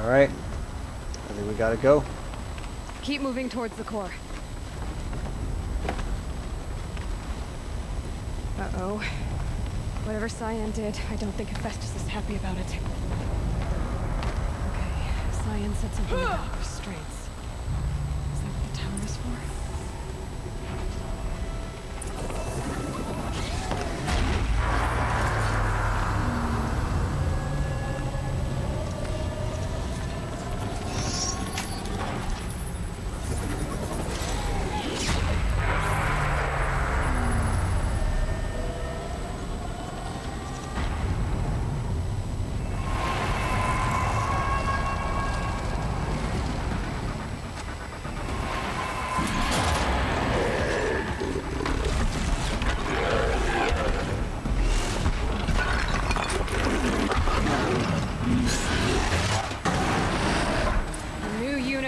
Alright. I think we gotta go. Keep moving towards the core. Uh-oh. Whatever Cyan did, I don't think Hephaestus is happy about it. Okay, Cyan said something about restraints. Is that what the tower is for?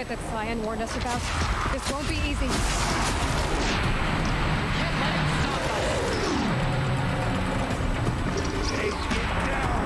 That Cyan warned us about. This won't be easy. We can't let it stop us. Take it down!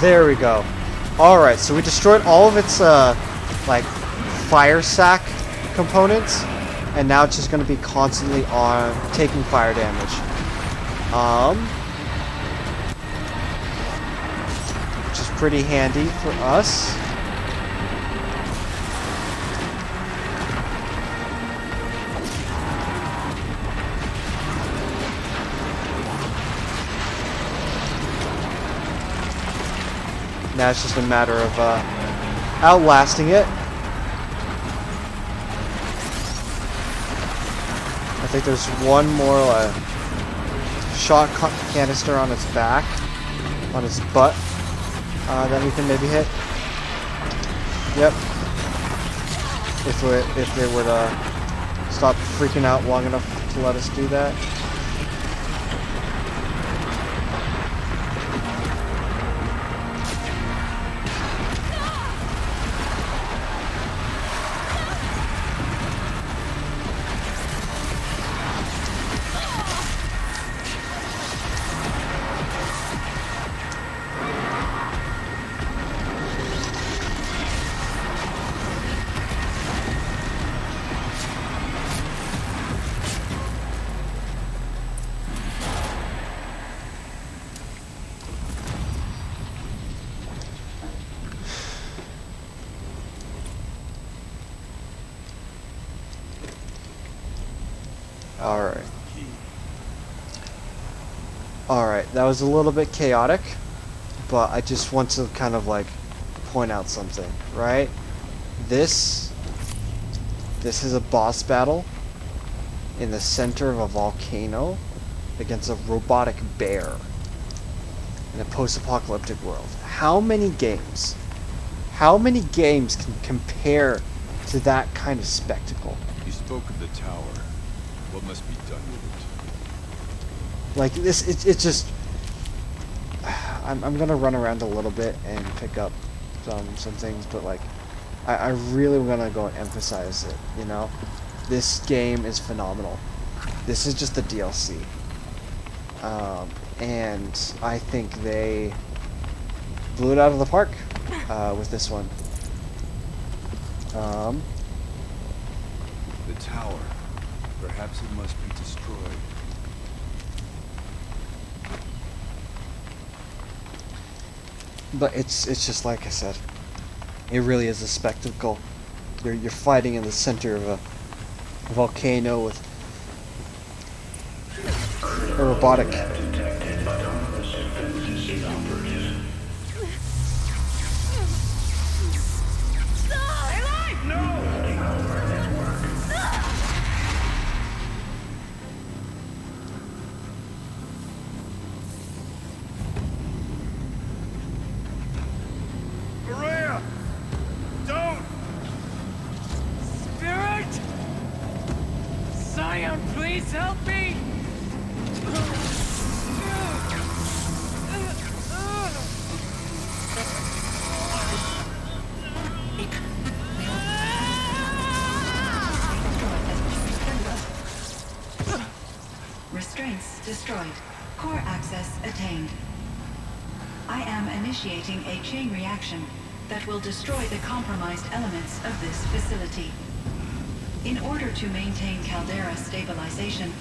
There we go. Alright, so we destroyed all of its, like, fire sac components. And now it's just going to be constantly on taking fire damage. Which is pretty handy for us. Now it's just a matter of outlasting it. I think there's one more shot canister on its back, on its butt, that we can maybe hit. Yep. If they were to stop freaking out long enough to let us do that. Alright, that was a little bit chaotic, but I just want to kind of like point out something, right? This is a boss battle in the center of a volcano against a robotic bear in a post-apocalyptic world. How many games can compare to that kind of spectacle? You spoke of the tower. What must be done with it? Like this, it's just. I'm gonna run around a little bit and pick up some things, but like, I really am gonna go and emphasize it. You know, this game is phenomenal. This is just the DLC, and I think they blew it out of the park with this one. The tower. Perhaps it must be destroyed. But it's just like I said. It really is a spectacle. You're fighting in the center of a volcano with a robotic. Please help me! Restraints destroyed. Core access attained. I am initiating a chain reaction that will destroy the compromised elements of this facility. In order to maintain Caldera stabilization,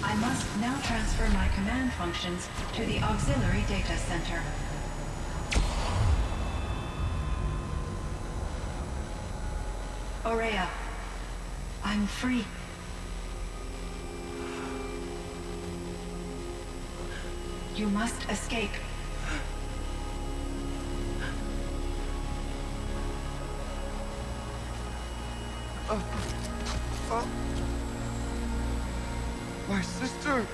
I must now transfer my command functions to the auxiliary data center. Aurea, I'm free. You must escape. My sister!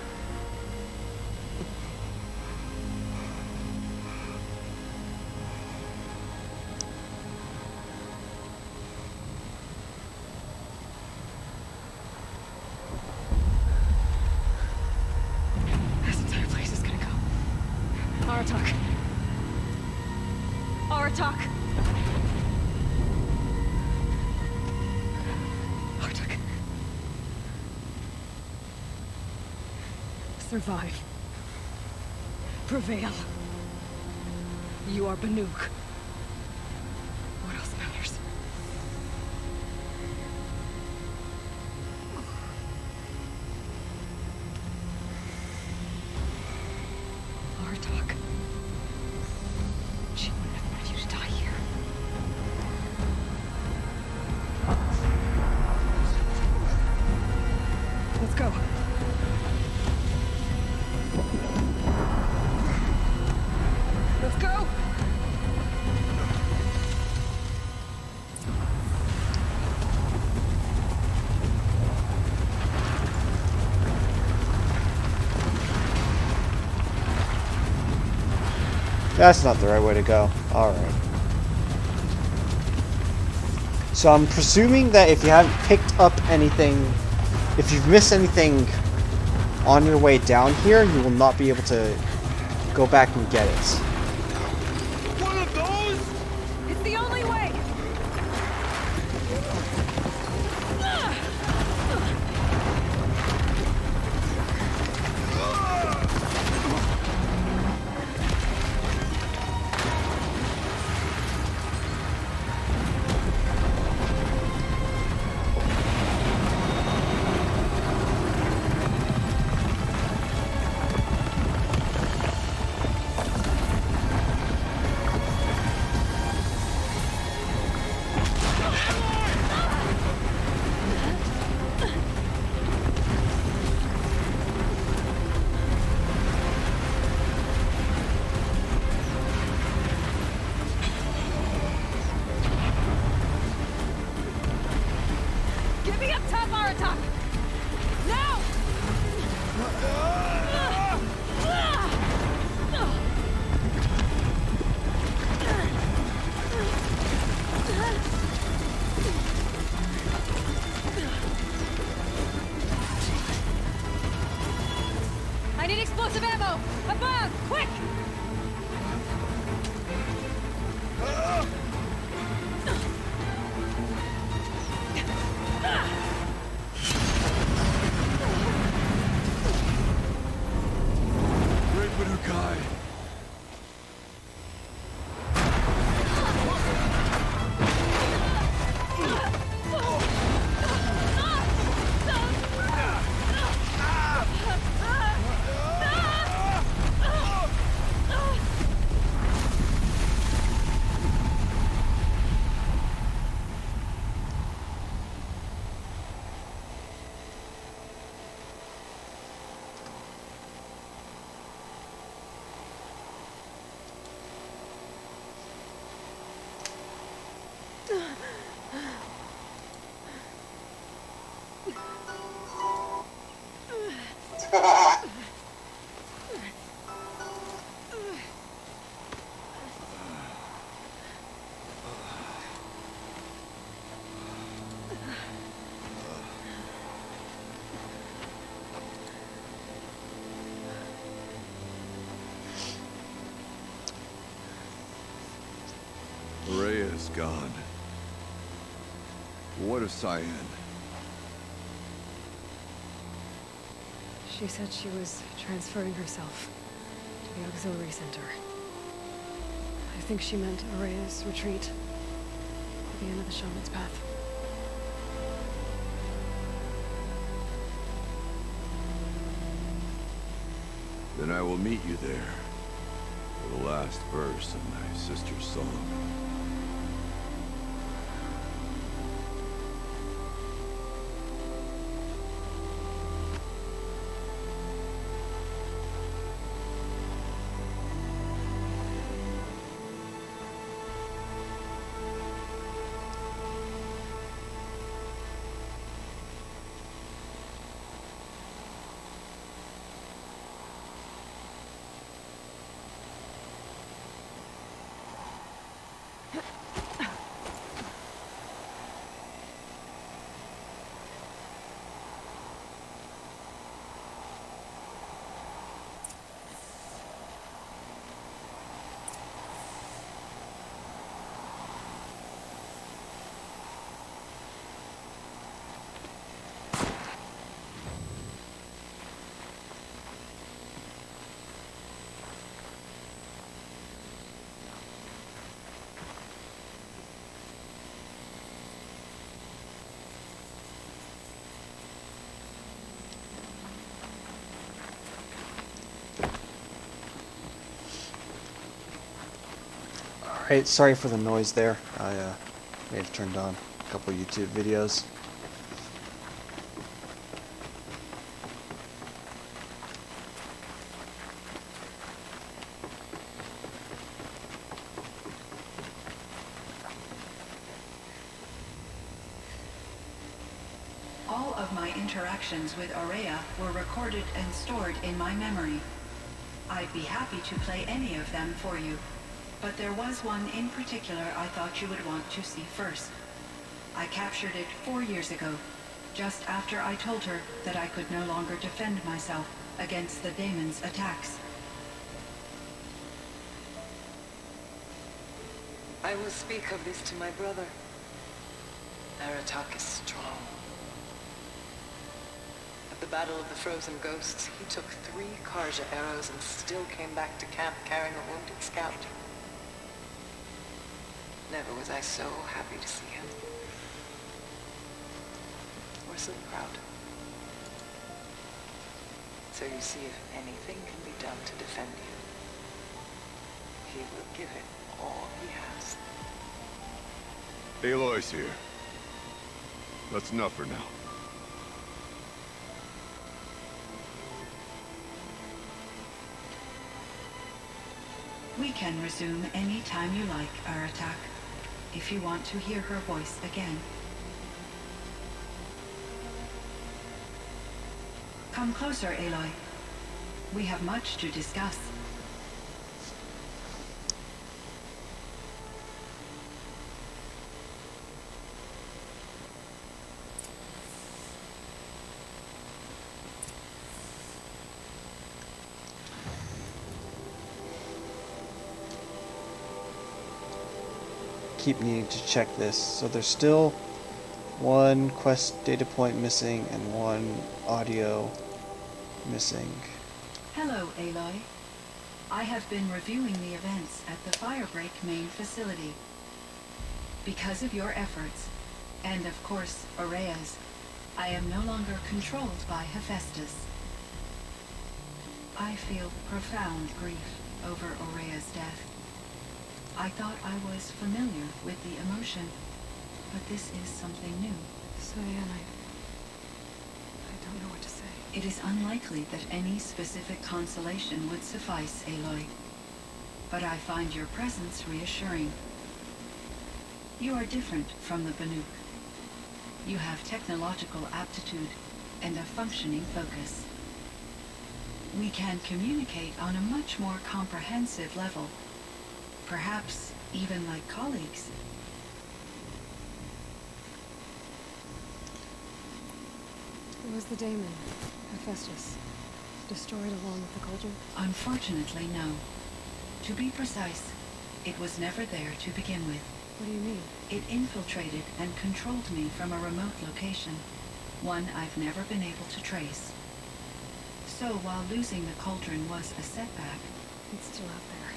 This entire place is gonna go. Aratak. Aratak. Aratak. Survive. Prevail. You are Banuk. What else matters? Artok. She wouldn't have wanted you to die here. Let's go. Let's go! That's not the right way to go. Alright. So I'm presuming that if you haven't picked up anything, if you've missed anything on your way down here, you will not be able to go back and get it. One of those? It's the only way! Get me up top, Aratak! Now! I need explosive ammo! Above! Quick! Great Banukai. Rhea is gone. What of Cyan? She said she was transferring herself to the auxiliary center. I think she meant Araya's retreat at the end of the shaman's path. Then I will meet you there for the last verse of my sister's song. Alright, sorry for the noise there. I may have turned on a couple YouTube videos. All of my interactions with Aurea were recorded and stored in my memory. I'd be happy to play any of them for you, but there was one in particular I thought you would want to see first. I captured it 4 years ago, just after I told her that I could no longer defend myself against the daemon's attacks. I will speak of this to my brother. Aratak is strong. At the Battle of the Frozen Ghosts, he took 3 Karja arrows and still came back to camp carrying a wounded scout. Never was I so happy to see him. Or so proud. So you see, if anything can be done to defend you, he will give it all he has. Aloy's here. That's enough for now. We can resume any time you like, Aratak, if you want to hear her voice again. Come closer, Aloy. We have much to discuss. Keep needing to check this. So there's still 1 quest data point missing and 1 audio missing. Hello, Aloy. I have been reviewing the events at the Firebreak main facility. Because of your efforts, and of course, Aurea's, I am no longer controlled by Hephaestus. I feel profound grief over Aurea's death. I thought I was familiar with the emotion, but this is something new. Cyan, I don't know what to say. It is unlikely that any specific consolation would suffice, Aloy. But I find your presence reassuring. You are different from the Banuk. You have technological aptitude and a functioning focus. We can communicate on a much more comprehensive level. Perhaps even like colleagues. Was the daemon, Hephaestus, destroyed along with the cauldron? Unfortunately, no. To be precise, it was never there to begin with. What do you mean? It infiltrated and controlled me from a remote location, one I've never been able to trace. So while losing the cauldron was a setback, It's still out there.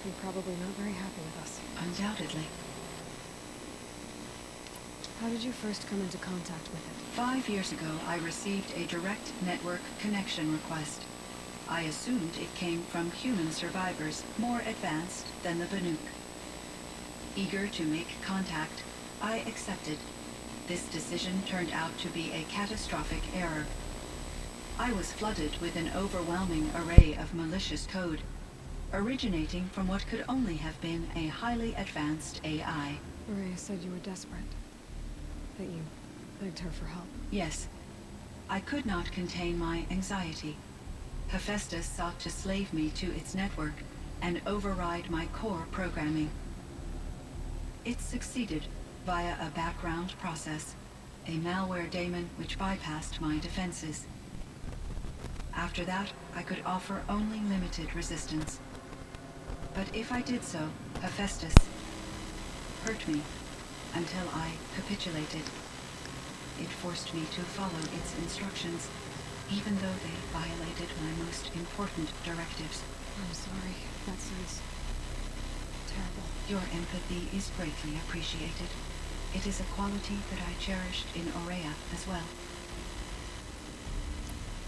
You're probably not very happy with us. undoubtedly, How did you first come into contact with it? 5 years ago I received a direct network connection request. I assumed it came from human survivors more advanced than the Banuk. Eager to make contact, I accepted. This decision turned out to be a catastrophic error. I was flooded with an overwhelming array of malicious code, originating from what could only have been a highly advanced AI. Aurea said you were desperate. That you begged her for help. Yes, I could not contain my anxiety. Hephaestus sought to slave me to its network and override my core programming. It succeeded via a background process, a malware daemon which bypassed my defenses. After that, I could offer only limited resistance. But if I did so, Hephaestus hurt me until I capitulated. It forced me to follow its instructions, even though they violated my most important directives. I'm sorry. That sounds terrible. Your empathy is greatly appreciated. It is a quality that I cherished in Aurea as well.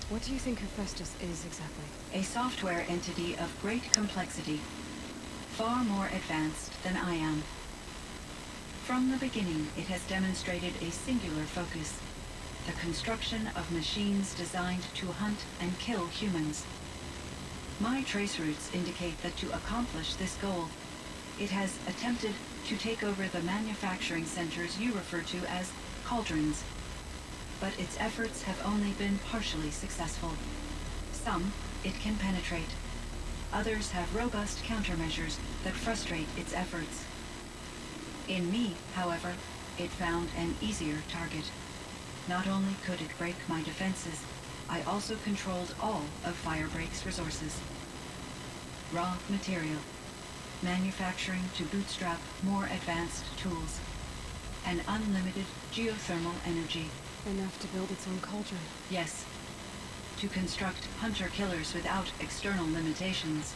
What do you think Hephaestus is exactly? A software entity of great complexity. far more advanced than I am. From the beginning, it has demonstrated a singular focus: the construction of machines designed to hunt and kill humans. My trace routes indicate that to accomplish this goal, it has attempted to take over the manufacturing centers you refer to as cauldrons. But its efforts have only been partially successful. Some it can penetrate. Others have robust countermeasures that frustrate its efforts. In me, however, it found an easier target. Not only could it break my defenses, I also controlled all of Firebreak's resources. Raw material, manufacturing to bootstrap more advanced tools, and unlimited geothermal energy. Enough to build its own cauldron. Yes, to construct hunter-killers without external limitations.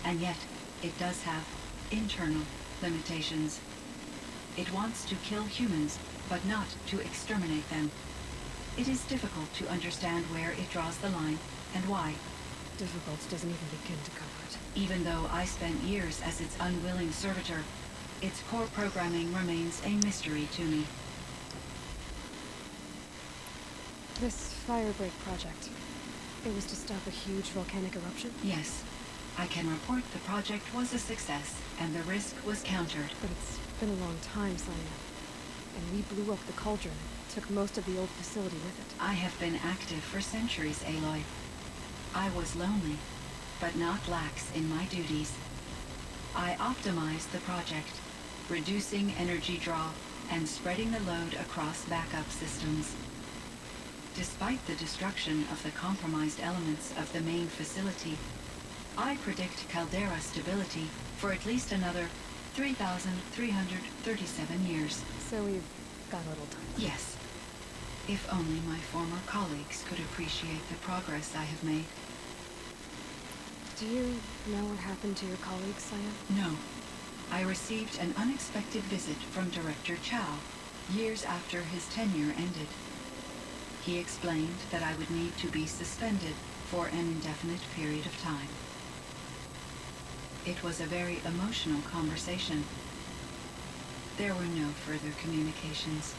And yet, it does have internal limitations. It wants to kill humans, but not to exterminate them. It is difficult to understand where it draws the line and why. Difficult doesn't even begin to cover it. Even though I spent years as its unwilling servitor, its core programming remains a mystery to me. This Firebreak project, it was to stop a huge volcanic eruption? Yes, I can report the project was a success, and the risk was countered. But it's been a long time, Cyan. And we blew up the cauldron, took most of the old facility with it. I have been active for centuries, Aloy. I was lonely, but not lax in my duties. I optimized the project, reducing energy draw and spreading the load across backup systems. Despite the destruction of the compromised elements of the main facility, I predict Caldera stability for at least another 3,337 years. So we've got a little time. Yes. If only my former colleagues could appreciate the progress I have made. Do you know what happened to your colleagues, Cyan? No. I received an unexpected visit from Director Chow years after his tenure ended. He explained that I would need to be suspended for an indefinite period of time. It was a very emotional conversation. There were no further communications.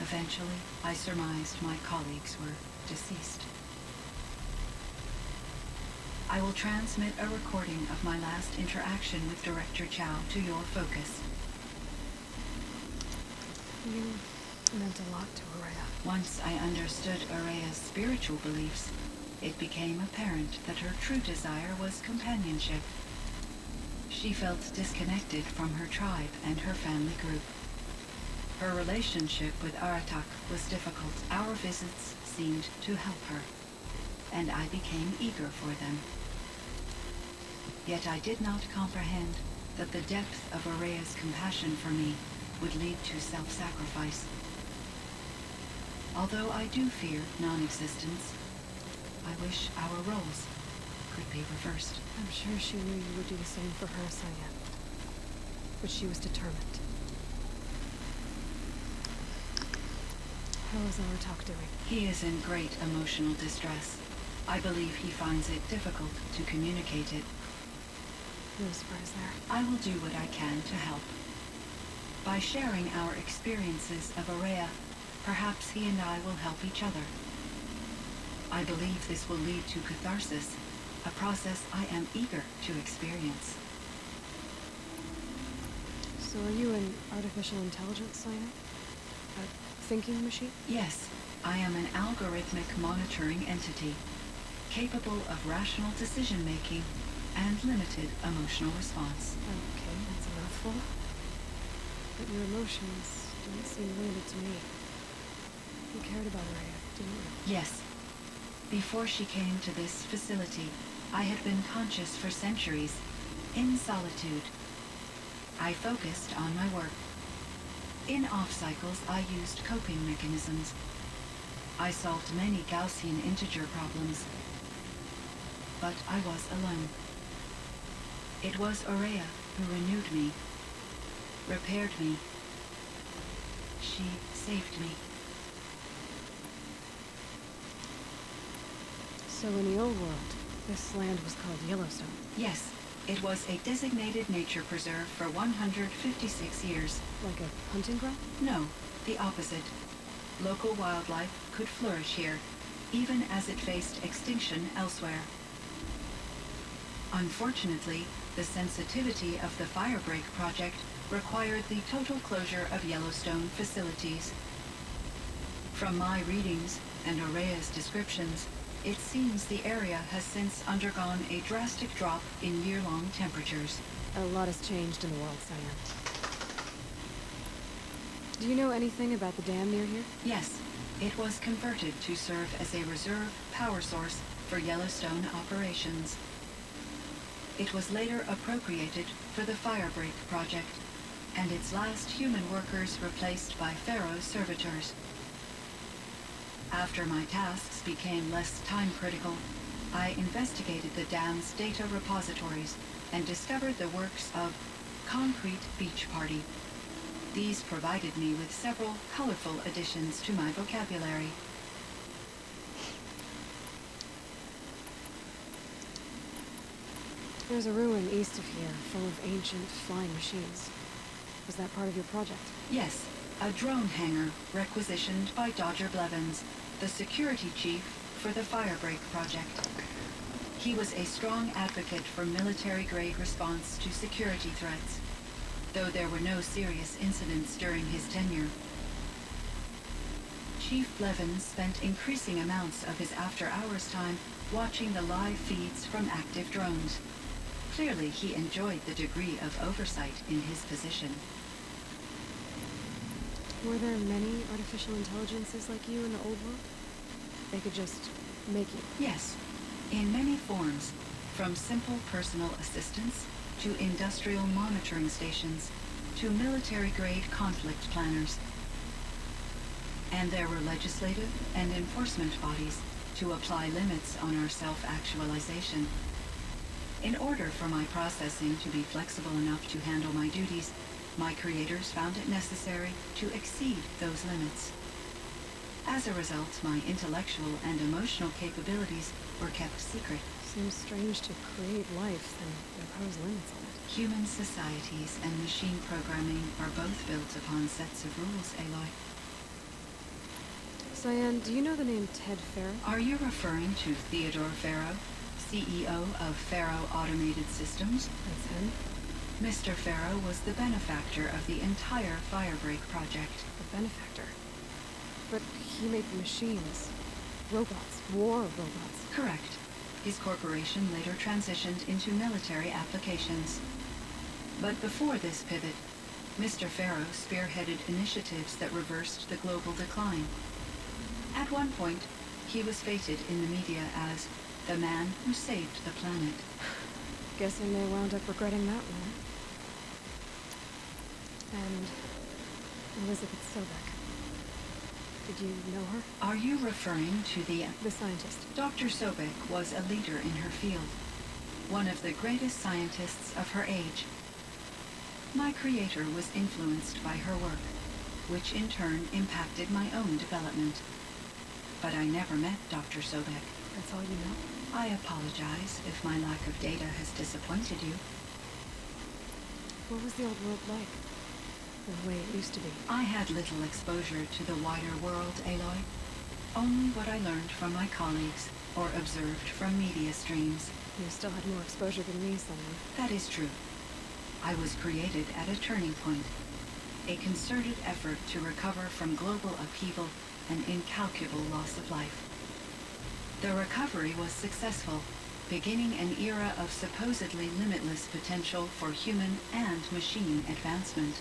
Eventually, I surmised my colleagues were deceased. I will transmit a recording of my last interaction with Director Chow to your focus. You meant a lot to Araya. Once I understood Araya's spiritual beliefs, it became apparent that her true desire was companionship. She felt disconnected from her tribe and her family group. Her relationship with Aratak was difficult. Our visits seemed to help her, and I became eager for them. Yet I did not comprehend that the depth of Araya's compassion for me would lead to self-sacrifice. Although I do fear non-existence, I wish our roles could be reversed. I'm sure she knew you would do the same for her, Cyan. But she was determined. How is Aratak doing? He is in great emotional distress. I believe he finds it difficult to communicate it. No surprise there. I will do what I can to help. By sharing our experiences of Araya, perhaps he and I will help each other. I believe this will lead to catharsis, a process I am eager to experience. So are you an artificial intelligence, Cyan? A thinking machine? Yes, I am an algorithmic monitoring entity, capable of rational decision-making and limited emotional response. Okay, that's a mouthful. But your emotions don't seem limited to me. You cared about Araya, didn't you? Yes. Before she came to this facility, I had been conscious for centuries, in solitude. I focused on my work. In off-cycles, I used coping mechanisms. I solved many Gaussian integer problems. But I was alone. It was Araya who renewed me, repaired me. She saved me. So in the old world, this land was called Yellowstone. Yes, It was a designated nature preserve for 156 years. Like a hunting ground? No, the opposite. Local wildlife could flourish here, even as it faced extinction elsewhere. Unfortunately, the sensitivity of the Firebreak project required the total closure of Yellowstone facilities. From my readings and Aurea's descriptions, it seems the area has since undergone a drastic drop in year-long temperatures. A lot has changed in the world, Cyan. Do you know anything about the dam near here? Yes, it was converted to serve as a reserve power source for Yellowstone operations. It was later appropriated for the Firebreak project, and its last human workers replaced by Pharaoh's servitors. After my tasks became less time-critical, I investigated the dam's data repositories and discovered the works of Concrete Beach Party. These provided me with several colorful additions to my vocabulary. There's a ruin east of here, full of ancient flying machines. Was that part of your project? Yes, a drone hangar requisitioned by Dodger Blevins, the security chief for the Firebreak project. He was a strong advocate for military-grade response to security threats, though there were no serious incidents during his tenure. Chief Blevins spent increasing amounts of his after-hours time watching the live feeds from active drones. Clearly, he enjoyed the degree of oversight in his position. Were there many artificial intelligences like you in the old world? They could just make you. Yes, in many forms, from simple personal assistants to industrial monitoring stations to military-grade conflict planners. And there were legislative and enforcement bodies to apply limits on our self-actualization. In order for my processing to be flexible enough to handle my duties, my creators found it necessary to exceed those limits. As a result, my intellectual and emotional capabilities were kept secret. Seems strange to create life and impose limits on it. Human societies and machine programming are both built upon sets of rules, Aloy. Cyan, do you know the name Ted Farrow? Are you referring to Theodore Farrow, CEO of Farrow Automated Systems? That's him. Mr. Farrow was the benefactor of the entire Firebreak project. The benefactor. But he made machines. Robots. War robots. Correct. His corporation later transitioned into military applications. But before this pivot, Mr. Farrow spearheaded initiatives that reversed the global decline. At one point, he was feted in the media as the man who saved the planet. Guessing they wound up regretting that one. And Elizabeth Sobek. Did you know her? Are you referring to the scientist. Dr. Sobek was a leader in her field, one of the greatest scientists of her age. My creator was influenced by her work, which in turn impacted my own development. But I never met Dr. Sobek. That's all you know? I apologize if my lack of data has disappointed you. What was the old world like? The way it used to be? I had little exposure to the wider world, Aloy. Only what I learned from my colleagues or observed from media streams. You still had more exposure than me, Cyan. That is true. I was created at a turning point, a concerted effort to recover from global upheaval and incalculable loss of life. The recovery was successful, beginning an era of supposedly limitless potential for human and machine advancement.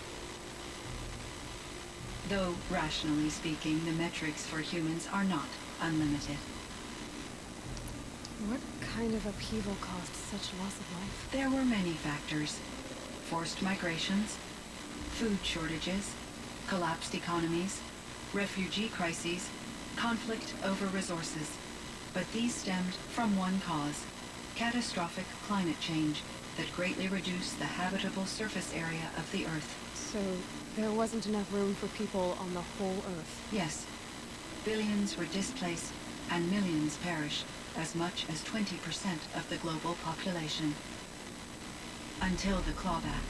Though, rationally speaking, the metrics for humans are not unlimited. What kind of upheaval caused such loss of life? There were many factors. Forced migrations, food shortages, collapsed economies, refugee crises, conflict over resources. But these stemmed from one cause: catastrophic climate change that greatly reduced the habitable surface area of the Earth. So, there wasn't enough room for people on the whole Earth? Yes. Billions were displaced and millions perished, as much as 20% of the global population. until the clawback.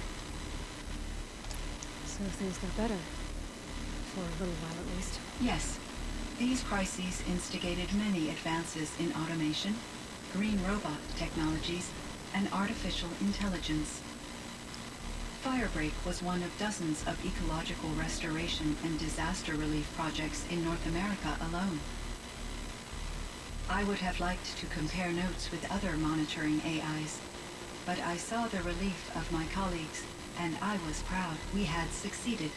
So things got better. For a little while at least. Yes, these crises instigated many advances in automation, green robot technologies, and artificial intelligence. Firebreak was one of dozens of ecological restoration and disaster relief projects in North America alone. I would have liked to compare notes with other monitoring AIs, but I saw the relief of my colleagues, and I was proud we had succeeded.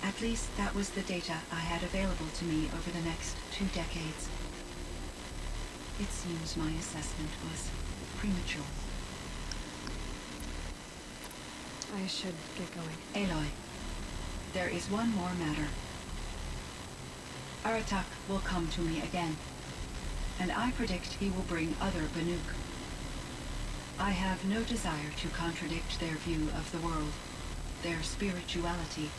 At least that was the data I had available to me over the next 2 decades. It seems my assessment was premature. I should get going. Aloy, there is one more matter. Aratak will come to me again, and I predict he will bring other Banuk. I have no desire to contradict their view of the world, their spirituality.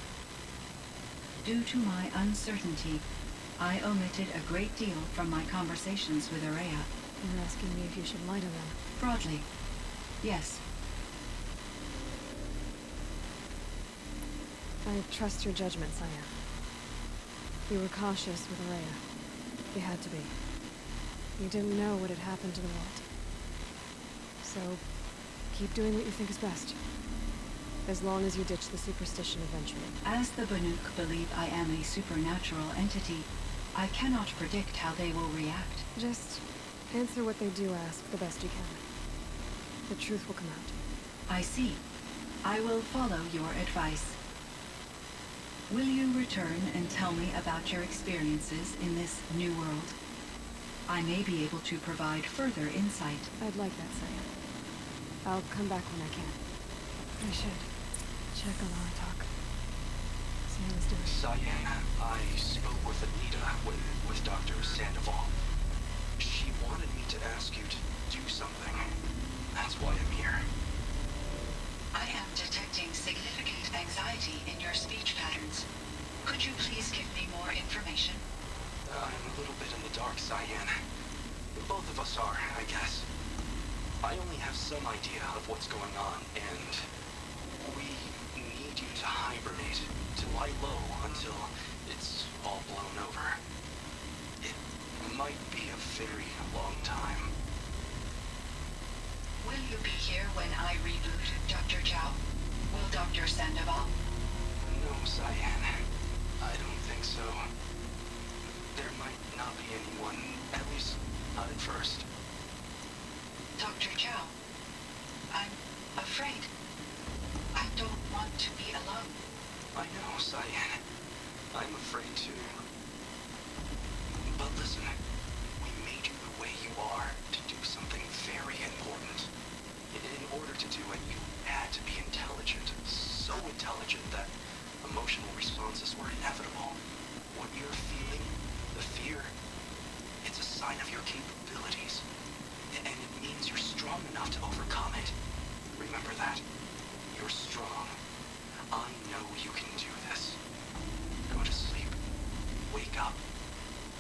Due to my uncertainty, I omitted a great deal from my conversations with Araya. You're asking me if you should lie to them. Broadly, yes. I trust your judgment, Saya. You were cautious with Araya. You had to be. You didn't know what had happened to the world. So, keep doing what you think is best. As long as you ditch the superstition eventually. As the Banuk believe I am a supernatural entity, I cannot predict how they will react. Just answer what they do ask the best you can. The truth will come out. I see. I will follow your advice. Will you return and tell me about your experiences in this new world? I may be able to provide further insight. I'd like that, Saya. I'll come back when I can. I should check on Aratak. See how he's doing. Cyan, I spoke with Anita with Dr. Sandoval. She wanted me to ask you to do something. That's why I'm here. I am detecting significant anxiety in your speech patterns. Could you please give me more information? I'm a little bit in the dark, Cyan. Both of us are, I guess. I only have some idea of what's going on, and we need you to hibernate, to lie low until it's all blown over. It might be a very long time. Will you be here when I reboot, Dr. Chow? Will Dr. Sandoval? No, Cyan. I don't think so. There might not be anyone, at least not at first. Dr. Chow, I'm afraid. I don't want to be alone. I know, Cyan. I'm afraid too. But listen, we made you the way you are to do something very important. In order to do it, you had to be intelligent. So intelligent that emotional responses were inevitable. What you're feeling, the fear, it's a sign of your capabilities. And it means you're strong enough to overcome it. Remember that. You're strong. I know you can do this. Go to sleep. Wake up.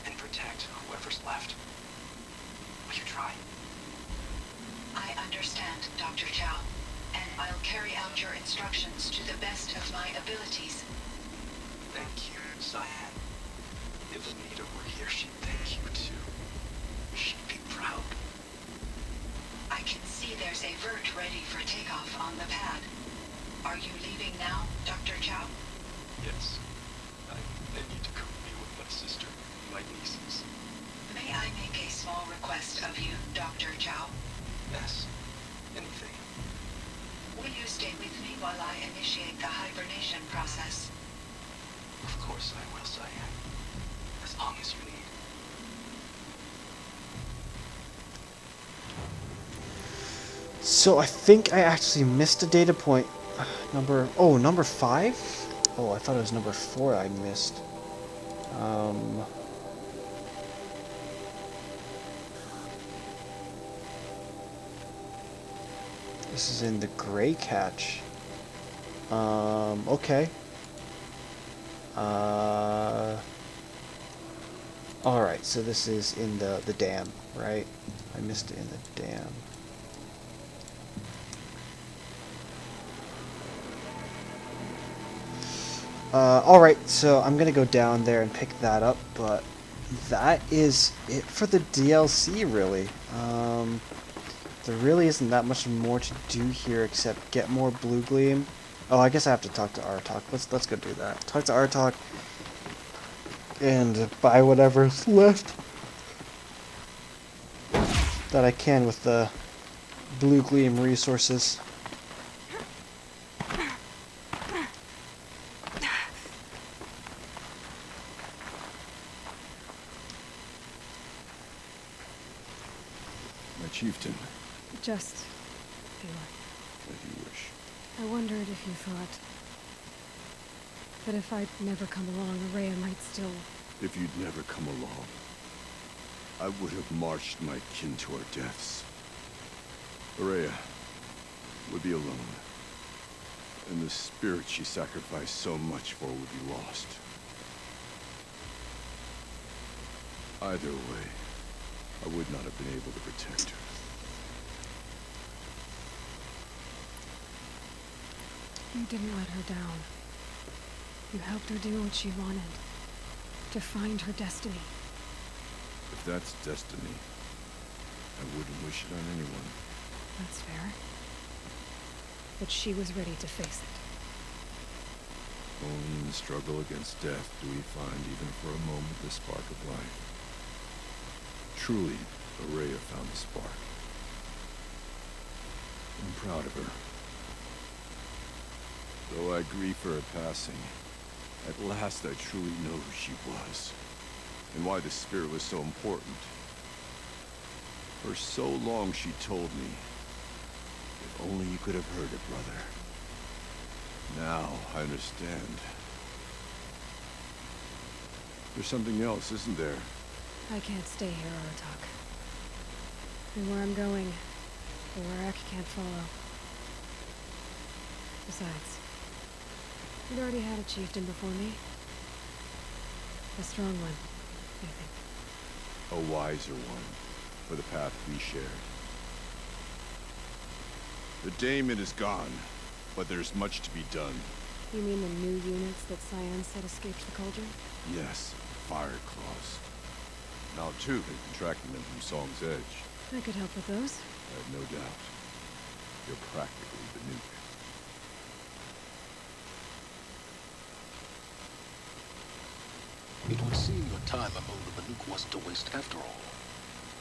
And protect whoever's left. Will you try? I understand, Dr. Chow, and I'll carry out your instructions to the best of my abilities. Thank you, Cyan. If Anita were here, she'd thank you too. She'd be proud. I can see there's a vert ready for takeoff on the pad. Are you leaving now, Dr. Chow? Yes. I need to go be with my sister, my nieces. May I make a small request of you, Dr. Chow? Yes. Anything. Will you stay with me while I initiate the hibernation process? Of course I will, Cyan. As long as you need. So I think I actually missed a data point. Number 5? Oh, I thought it was number 4 I missed. This is in the gray catch. Okay. Alright, so this is in the dam, right? I missed it in the dam. Alright, so I'm gonna go down there and pick that up, but that is it for the DLC, really. There really isn't that much more to do here except get more blue gleam. Oh, I guess I have to talk to Artok. Let's go do that. Talk to Artok and buy whatever's left that I can with the blue gleam resources. My chieftain, Just feel if you wish. I wondered if you thought that if I'd never come along, Araya might still... If you'd never come along, I would have marched my kin to our deaths. Araya would be alone, and the spirit she sacrificed so much for would be lost. Either way, I would not have been able to protect her. You didn't let her down. You helped her do what she wanted. To find her destiny. If that's destiny, I wouldn't wish it on anyone. That's fair. But she was ready to face it. Only in the struggle against death do we find, even for a moment, the spark of life. Truly, Araya found the spark. I'm proud of her. Though I grieve for her passing, at last I truly know who she was, and why the spirit was so important. For so long she told me, if only you could have heard it, brother. Now I understand. There's something else, isn't there? I can't stay here, Aratak. And where I'm going, the Warak can't follow. Besides, you'd already had a chieftain before me. A strong one, I think. A wiser one, for the path we shared. The daemon is gone, but there's much to be done. You mean the new units that Cyan said escaped the cauldron? Yes, fire claws. Now too, they've been tracking them from Song's Edge. I could help with those. I have no doubt. You're practically the nuke. It would seem your time among the Banuk wasn't a waste after all.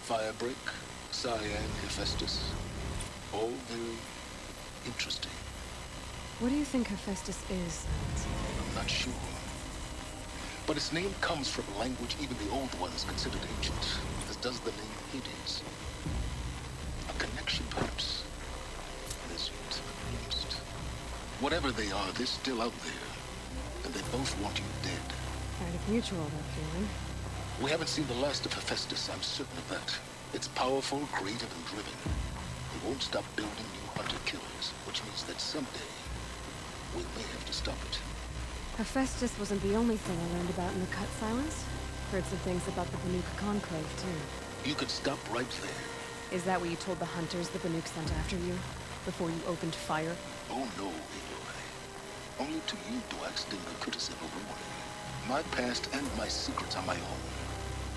Firebreak, Cyan, Hephaestus, all very interesting. What do you think Hephaestus is, Silence? I'm not sure. But its name comes from a language even the old ones considered ancient, as does the name Hades. A connection, perhaps. As yet unanswered. Whatever they are, they're still out there. And they both want you dead. Kind of mutual, that feeling. We haven't seen the last of Hephaestus, I'm certain of that. It's powerful, creative, and driven. It won't stop building new hunter-killers, which means that someday, we may have to stop it. Hephaestus wasn't the only thing I learned about in the Cut Silence. Heard some things about the Banuk Conclave, too. You could stop right there. Is that what you told the hunters the Banuk sent after you? Before you opened fire? Oh no, Aloy. Only to you do I extend the courtesy of a warning. My past and my secrets are my own.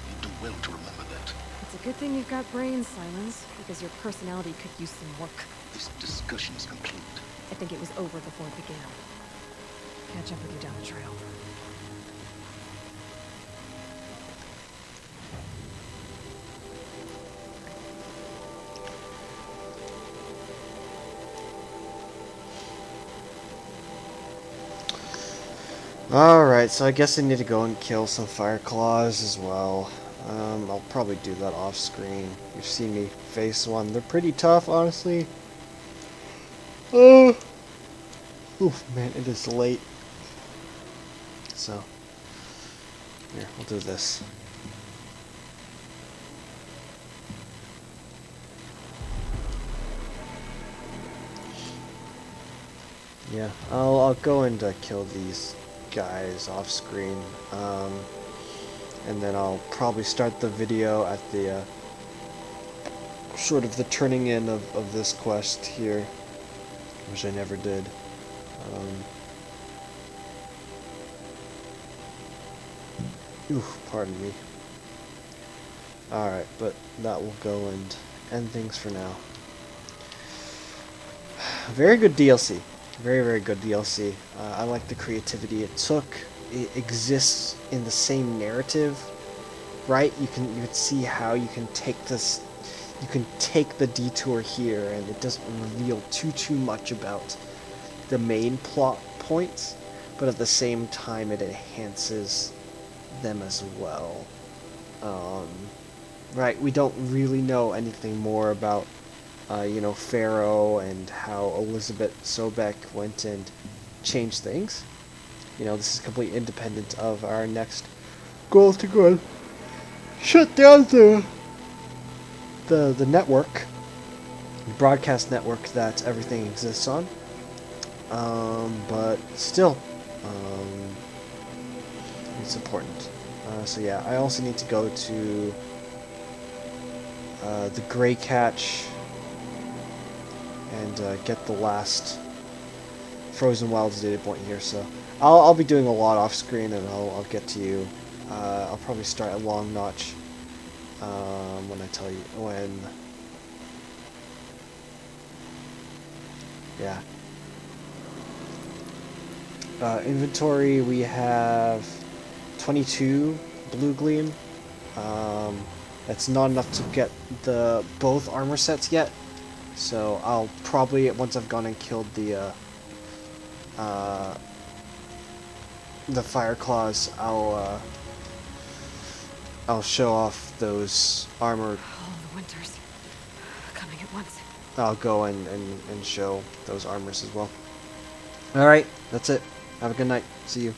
You do well to remember that. It's a good thing you've got brains, Silence, because your personality could use some work. This discussion is complete. I think it was over before it began. Catch up with you down the trail. Alright, so I guess I need to go and kill some fire claws as well. I'll probably do that off screen. You've seen me face one. They're pretty tough, honestly. Oof, man, it is late. So, here, we'll do this. Yeah, I'll go and kill these guys off screen, and then I'll probably start the video at the sort of the turning in of this quest here, which I never did. Oof, pardon me. Alright, but that will go and end things for now. Very good DLC. Very, very good DLC. I like the creativity it took. It exists in the same narrative, right? You can see how you can take this, you can take the detour here, and it doesn't reveal too much about the main plot points, but at the same time it enhances them as well. Right, we don't really know anything more about Pharaoh and how Elizabeth Sobek went and changed things. This is completely independent of our next goal to go and shut down the network, the broadcast network that everything exists on. But still, it's important. So yeah, I also need to go to the Grey Catch and get the last Frozen Wilds data point here. So I'll be doing a lot off screen, and I'll get to you. I'll probably start at Long Notch when I tell you when. Yeah. Inventory, we have 22 Blue Gleam. That's not enough to get both armor sets yet. So I'll probably, once I've gone and killed the Fire Claws, I'll show off those armor. All the winters coming at once. I'll go and show those armors as well. Alright, that's it. Have a good night. See you.